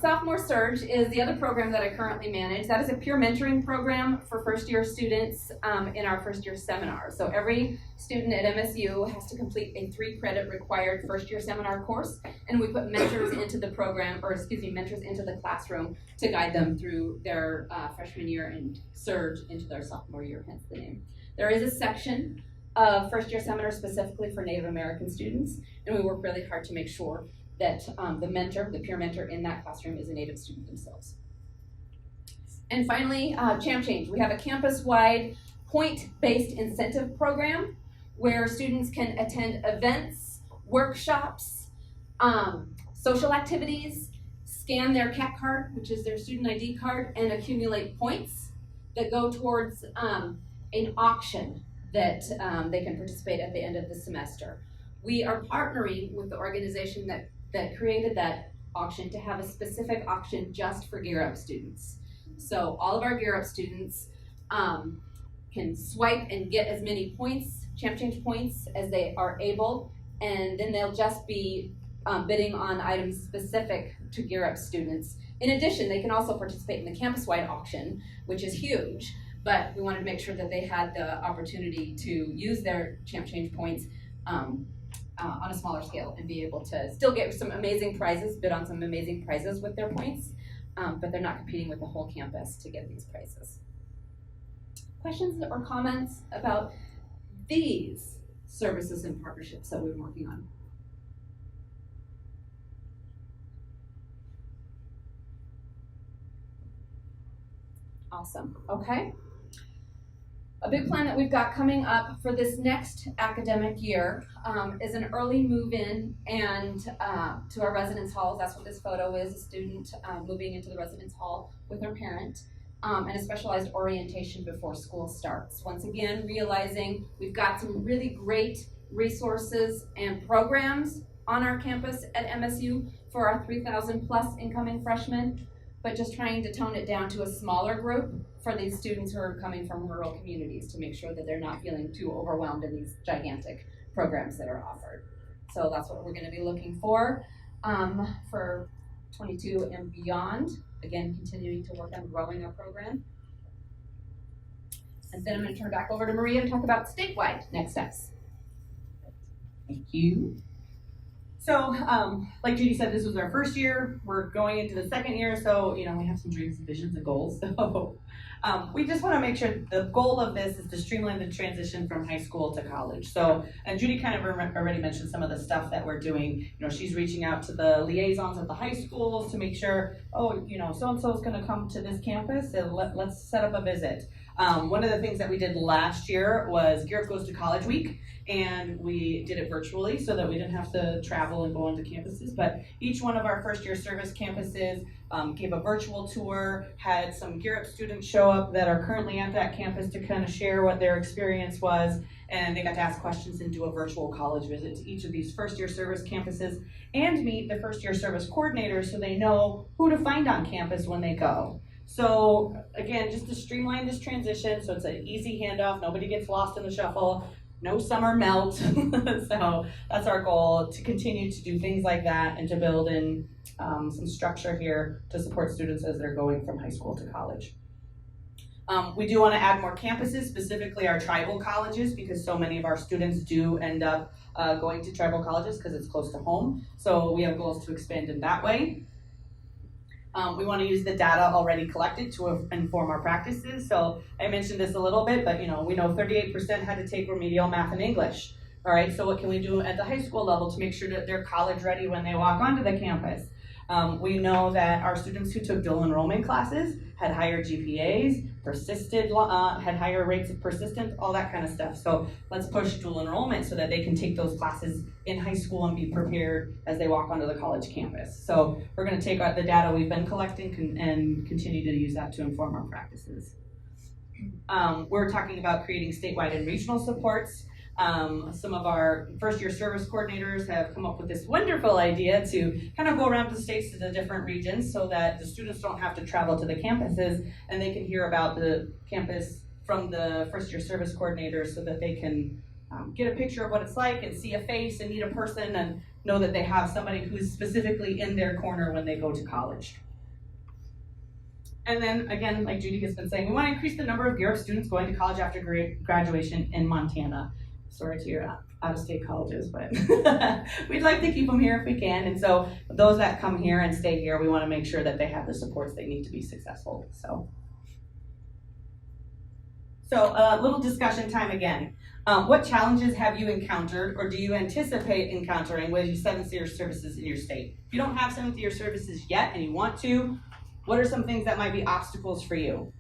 Sophomore Search is the other program that I currently manage. That is a peer mentoring program for first-year students in our first-year seminar. So every student at MSU has to complete a 3-credit required first-year seminar course, and we put mentors into the program, mentors into the classroom to guide them through their freshman year and surge into their sophomore year, hence the name. There is a section of first-year seminar specifically for Native American students, and we work really hard to make sure that the peer mentor in that classroom is a Native student themselves. And finally, Champ Change. We have a campus-wide point-based incentive program where students can attend events, workshops, social activities, scan their CAT card, which is their student ID card, and accumulate points that go towards an auction that they can participate at the end of the semester. We are partnering with the organization that created that auction to have a specific auction just for Gear Up students. So all of our Gear Up students can swipe and get as many points, Champ Change points, as they are able, and then they'll just be bidding on items specific to Gear Up students. In addition, they can also participate in the campus-wide auction, which is huge, but we wanted to make sure that they had the opportunity to use their Champ Change points on a smaller scale and be able to still get some amazing prizes, bid on some amazing prizes with their points, but they're not competing with the whole campus to get these prizes. Questions or comments about these services and partnerships that we've been working on? Awesome, okay. A big plan that we've got coming up for this next academic year is an early move-in and to our residence halls. That's what this photo is, a student moving into the residence hall with their parent, and a specialized orientation before school starts. Once again, realizing we've got some really great resources and programs on our campus at MSU for our 3,000 plus incoming freshmen, but just trying to tone it down to a smaller group for these students who are coming from rural communities to make sure that they're not feeling too overwhelmed in these gigantic programs that are offered. So that's what we're going to be looking for 22 and beyond. Again, continuing to work on growing our program. And then I'm going to turn back over to Maria to talk about statewide next steps. Thank you. So, like Judy said, this was our first year. We're going into the second year, so we have some dreams, visions, and goals. So, we just want to make sure the goal of this is to streamline the transition from high school to college. So, and Judy kind of already mentioned some of the stuff that we're doing. She's reaching out to the liaisons at the high schools to make sure, so-and-so is going to come to this campus, and let's set up a visit. One of the things that we did last year was Gear Up Goes to College Week, and we did it virtually so that we didn't have to travel and go into campuses, but each one of our first year service campuses gave a virtual tour, had some Gear Up students show up that are currently at that campus to kind of share what their experience was, and they got to ask questions and do a virtual college visit to each of these first year service campuses and meet the first year service coordinators so they know who to find on campus when they go. So again, just to streamline this transition so it's an easy handoff, nobody gets lost in the shuffle, no summer melt. So that's our goal, to continue to do things like that and to build in some structure here to support students as they're going from high school to college. We do want to add more campuses, specifically our tribal colleges, because so many of our students do end up going to tribal colleges because it's close to home. So we have goals to expand in that way. We want to use the data already collected to inform our practices. So I mentioned this a little bit, but we know 38% had to take remedial math and English. All right, so what can we do at the high school level to make sure that they're college ready when they walk onto the campus? We know that our students who took dual enrollment classes had higher GPAs, persisted, had higher rates of persistence, all that kind of stuff. So let's push dual enrollment so that they can take those classes in high school and be prepared as they walk onto the college campus. So we're going to take the data we've been collecting and continue to use that to inform our practices. We're talking about creating statewide and regional supports. Some of our first year service coordinators have come up with this wonderful idea to kind of go around the states to the different regions so that the students don't have to travel to the campuses and they can hear about the campus from the first year service coordinators so that they can get a picture of what it's like and see a face and meet a person and know that they have somebody who's specifically in their corner when they go to college. And then again, like Judi has been saying, we want to increase the number of Gear Up students going to college after graduation in Montana. Sorry to your out-of-state colleges, but we'd like to keep them here if we can. And so those that come here and stay here, we want to make sure that they have the supports they need to be successful. So a little discussion time again. What challenges have you encountered or do you anticipate encountering with your 7th year services in your state? If you don't have 7th year services yet and you want to, what are some things that might be obstacles for you?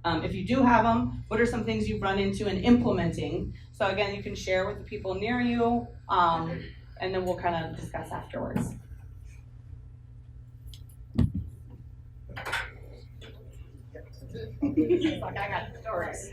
If you do have them, what are some things you've run into in implementing? So again, you can share with the people near you, and then we'll kind of discuss afterwards. Like I got stories.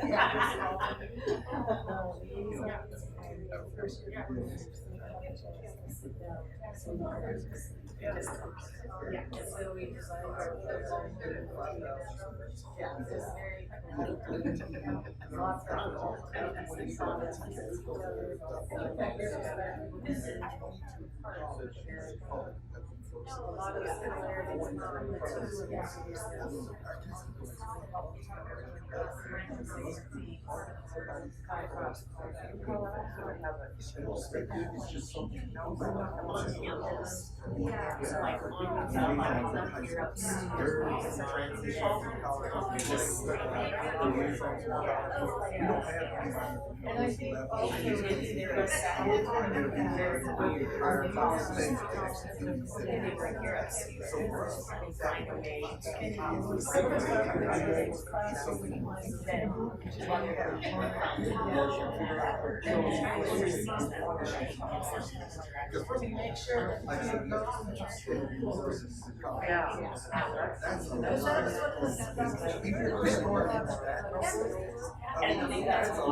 And I think also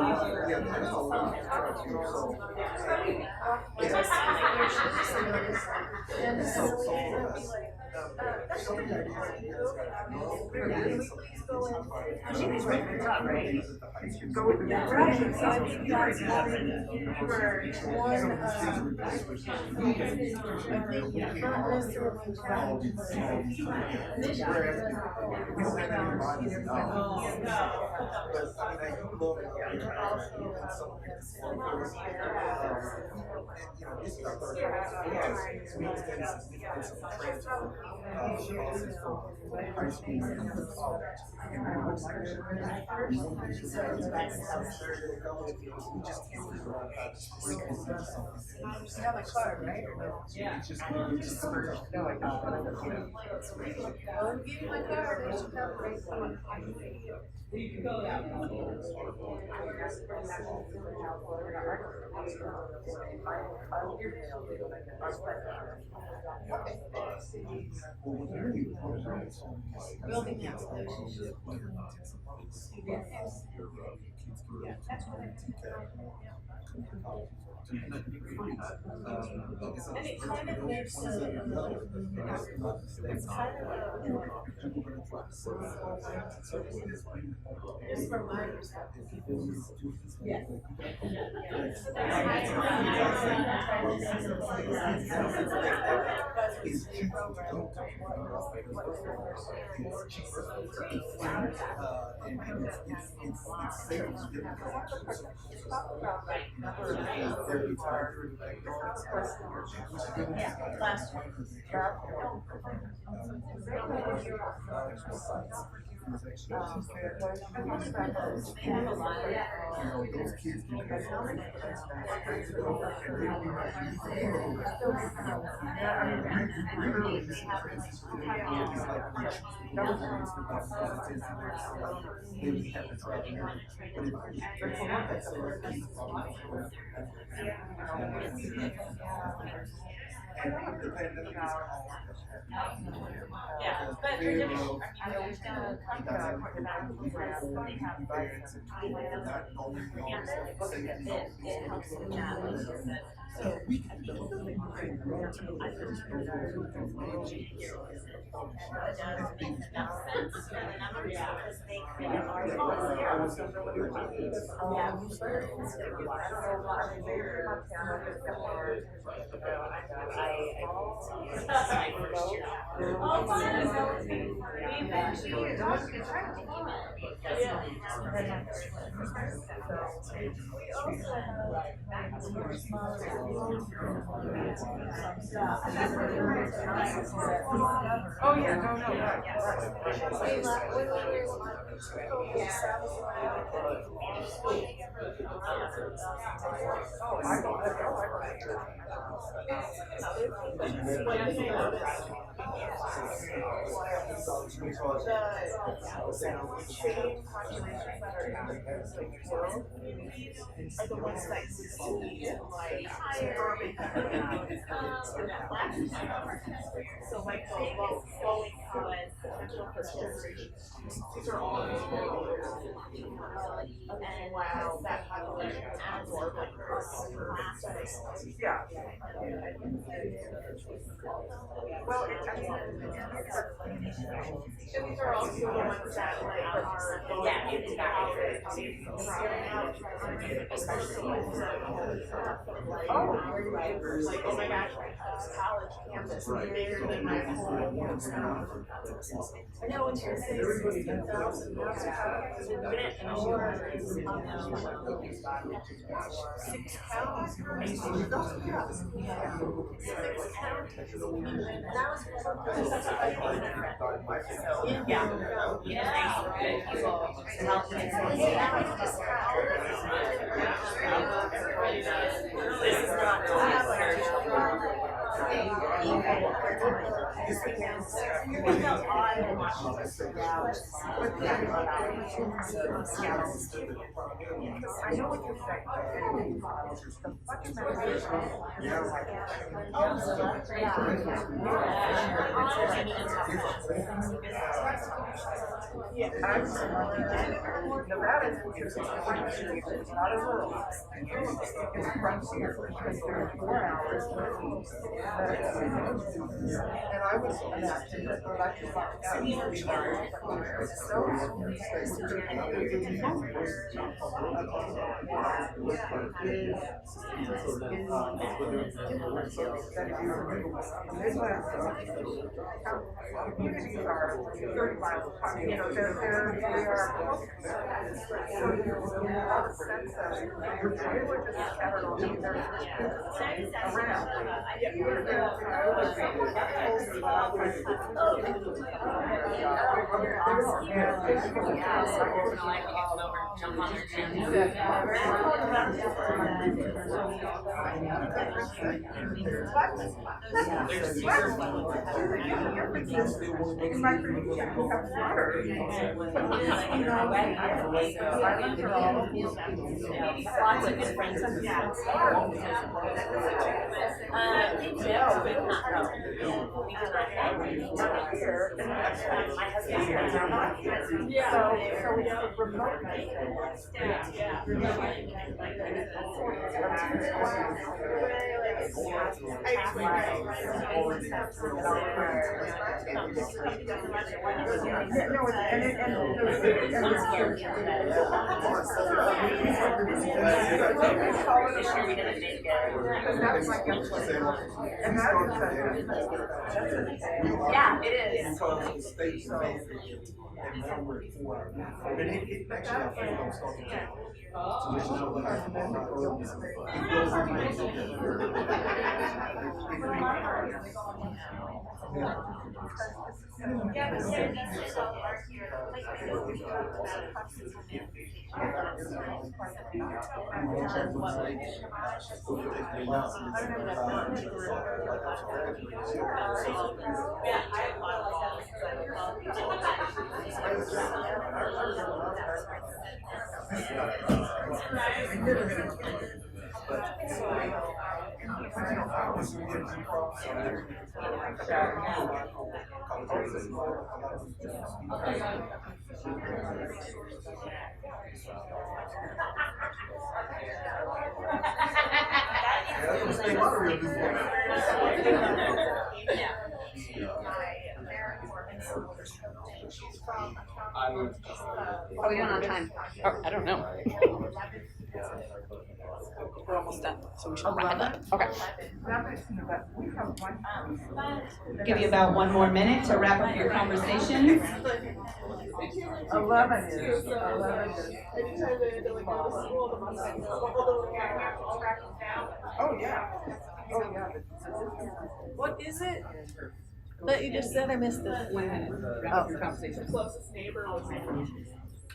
building that relationship with and it kind of makes it's kind of just from my perspective. Yes. Yeah, but for different, Oh, yeah, no, no, right. Are the ones that like higher. So like the low income and potential for generations. These are all. And wow, that population adds more like Yeah. Well, these are also the ones that like are into like, oh my gosh, college campus bigger than my whole I know when you're saying 16,000, it's a bit more. 6 pounds? I know what you're saying. Yeah, Nevada's interesting. It's not a rural. It's frontier because there's 4 hours. And I was adapting it, but I just like communities are 30 miles apart. You know, they are sense of just scattered all around. Lots of good friends. My husband's parents are not here. So we have a remote. Yeah, it is. she's from. Are we doing on time? Oh, I don't know. We're almost done, so we should wrap it up. Okay. Give you about 1 more minute to wrap up your conversation. 11 is. Oh, yeah. Oh, yeah. What is it that you just said? I missed it. 1 minute. Wrap up your conversation. Closest neighbor was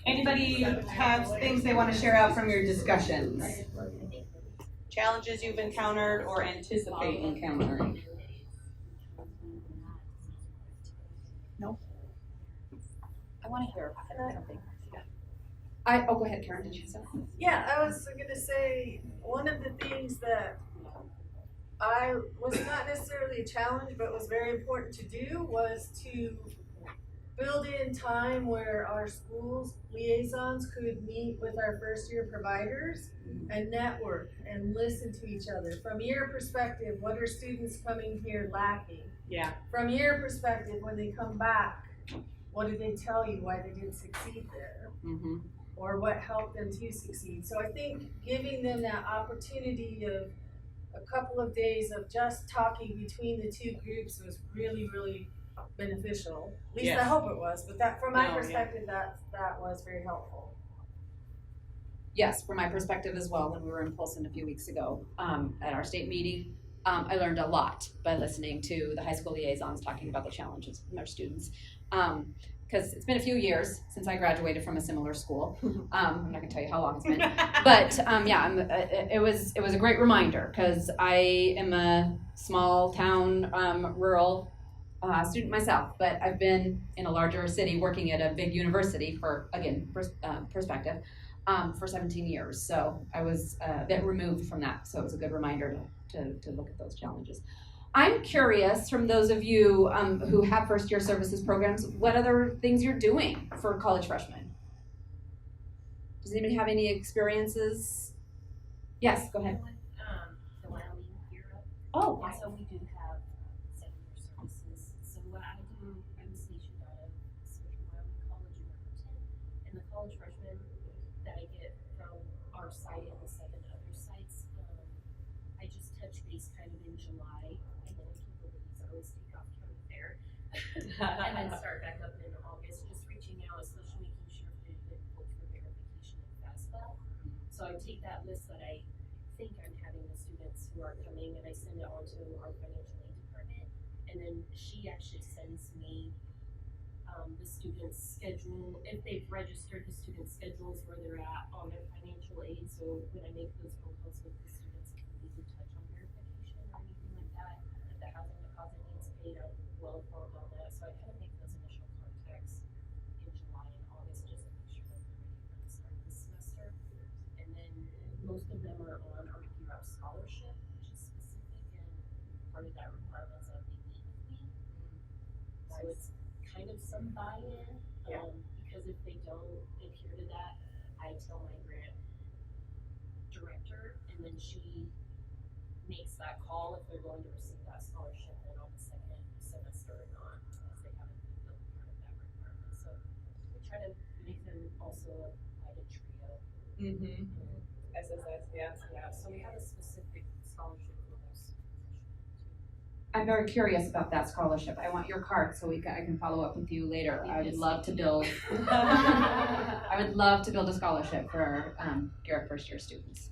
Anybody have things they want to share out from your discussions? Challenges you've encountered or anticipate encountering? I want to hear about something. Go ahead, Karen, did you say something? Yeah, I was gonna say, one of the things that I was not necessarily a challenge, but was very important to do was to build in time where our schools liaisons could meet with our first year providers and network and listen to each other. From your perspective, what are students coming here lacking? Yeah. From your perspective, when they come back, what did they tell you why they didn't succeed there? Mm-hmm. Or what helped them to succeed. So I think giving them that opportunity of a couple of days of just talking between the two groups was really, really beneficial. At least I hope it was, but that from my perspective, that was very helpful. Yes, from my perspective as well, when we were in Polson a few weeks ago at our state meeting, I learned a lot by listening to the high school liaisons talking about the challenges from their students. Because it's been a few years since I graduated from a similar school. I'm not gonna tell you how long it's been, but it was a great reminder because I am a small town, rural student myself, but I've been in a larger city working at a big university for, again, perspective, for 17 years. So I was a bit removed from that. So it was a good reminder to look at those challenges. I'm curious, from those of you who have first year services programs, what other things you're doing for college freshmen? Does anybody have any experiences? Yes, go ahead. The Wyoming Bureau. Oh. And so we do have 7-year services. So what I do, I'm stationed out of Central Wyoming College in Riverton, and the college freshmen that I get from our site and the 7 other sites, I just touch base kind of in July. I always take off county fair and then start back up in August, just reaching out, especially making sure they've been booked for verification and FAFSA. So I take that list that I think I'm having the students who are coming and I send it on to our financial aid department, and then she actually sends me the students' schedule, if they've registered the student schedules where they're at on their financial aid. So when I make those phone calls with the students, I can leave in touch on verification or anything like that. If the housing deposit needs paid, I'm well informed on that. So I kind of make those initial contacts in July and August just to make sure that they're ready for the start of the semester. And then most of them are on our Gear Up scholarship, which is specific, and part of that requirement is that they meet with me. So it's kind of some buy-in, because if they don't adhere to that, I tell my grant director, and then she makes that call if they're going to receive that scholarship then on the second semester or not, because they haven't fulfilled part of that requirement. So we try to make them also apply to TRIO. SSS, yeah. So we have a specific scholarship for those. I'm very curious about that scholarship. I want your card so I can follow up with you later. I would love to build. I would love to build a scholarship for Garrett first year students.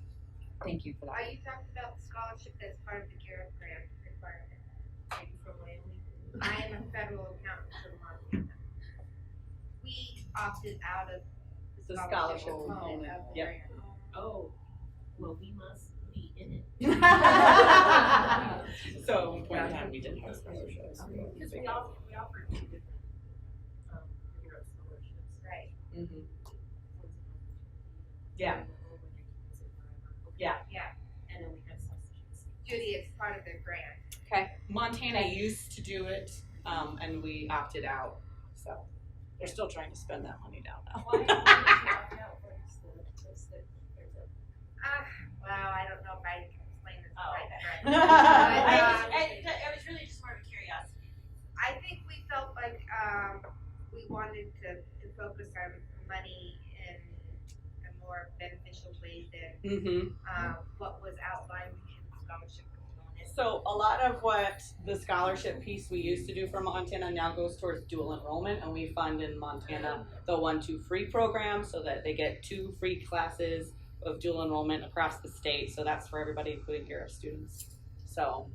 Thank you for that. You talked about the scholarship that's part of the Garrett grant requirement. Are you from Wyoming? I am a federal accountant for Montana. We opted out of the scholarship component of the grant. Oh, well, we must be in it. So at one point in time, we didn't have scholarships. Because we offered 2 different hero scholarships. Right. Yeah. Yeah. Yeah. And then we have substitutes. Judi, it's part of their grant. Okay. Montana used to do it, and we opted out. So they're still trying to spend that money down now. Why did you opt out? Well, I don't know if I can explain this right. I was really just more of a curiosity. I think we felt like we wanted to focus our money in a more beneficial way than, what was outlined in the scholarship component. So a lot of what the scholarship piece we used to do for Montana now goes towards dual enrollment, and we fund in Montana the 1-2 free program so that they get 2 free classes of dual enrollment across the state. So that's for everybody, including Gear Up students. So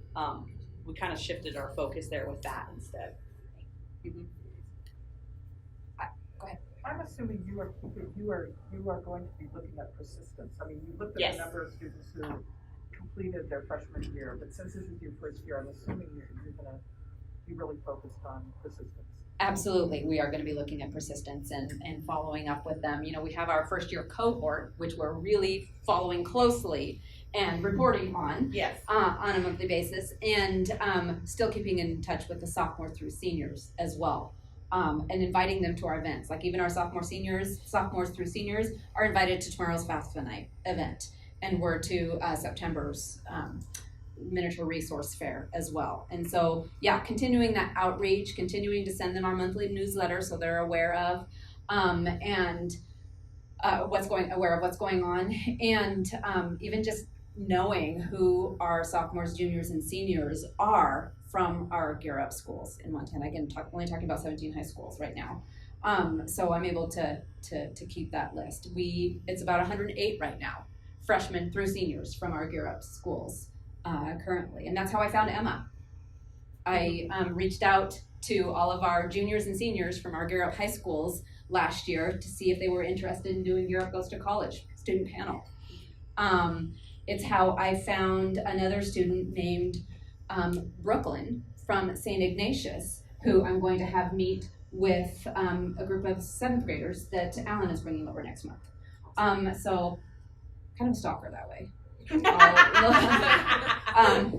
we kind of shifted our focus there with that instead. Go ahead. I'm assuming you are going to be looking at persistence. I mean, you looked at Yes. the number of students who completed their freshman year, but since this is your first year, I'm assuming you're going to be really focused on persistence. Absolutely, we are going to be looking at persistence and following up with them. You know, we have our first year cohort, which we're really following closely and reporting on. Yes. On a monthly basis, and still keeping in touch with the sophomore through seniors as well, and inviting them to our events. Like even our sophomores through seniors are invited to tomorrow's FAFSA night event, and we're to September's miniature resource fair as well. And so, yeah, continuing that outreach, continuing to send them our monthly newsletter so they're aware of what's going on, and even just knowing who our sophomores, juniors, and seniors are from our Gear Up schools in Montana. Again, only talking about 17 high schools right now. So I'm able to keep that list. It's about 108 right now, freshmen through seniors from our Gear Up schools currently. And that's how I found Emma. I reached out to all of our juniors and seniors from our Gear Up high schools last year to see if they were interested in doing Gear Up Goes to College student panel. It's how I found another student named Brooklyn from St. Ignatius, who I'm going to have meet with a group of 7th graders that Alan is bringing over next month. So kind of a stalker that way.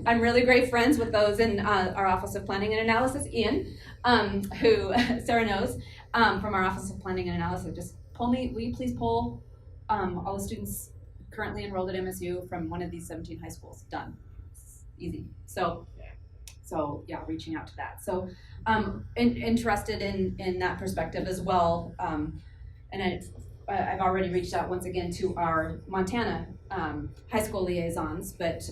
I'm really great friends with those in our Office of Planning and Analysis, Ian, who Sarah knows from our Office of Planning and Analysis. Just will you please pull all the students currently enrolled at MSU from one of these 17 high schools. Done. It's easy. So yeah, reaching out to that. So interested in that perspective as well. And I've already reached out once again to our Montana high school liaisons, but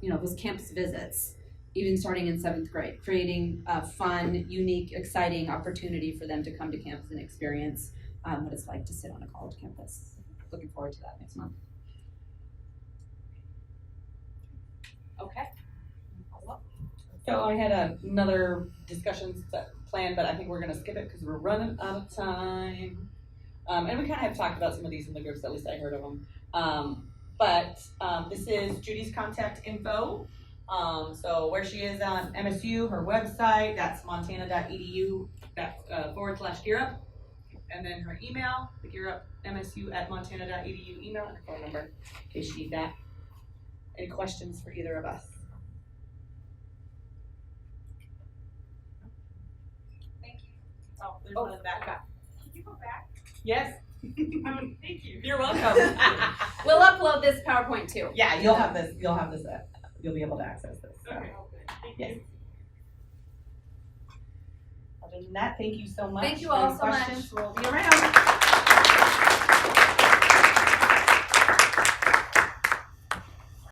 those campus visits, even starting in 7th grade, creating a fun, unique, exciting opportunity for them to come to campus and experience what it's like to sit on a college campus. Looking forward to that next month. Okay. So I had another discussion planned, but I think we're going to skip it because we're running out of time. And we kind of have talked about some of these in the groups, at least I heard of them. But this is Judy's contact info. So where she is on MSU, her website, that's montana.edu /gearup. And then her email, the gearupmsu@montana.edu email, and her phone number in case you need that. Any questions for either of us? Thank you. Oh, there's one in the back. Can you go back? Yes. Thank you. You're welcome. We'll upload this PowerPoint too. Yeah, you'll have this. You'll be able to access this. So. Okay. Thank Yes. you. Other than that, thank you so much. Thank you all Any so much. questions? We'll be around.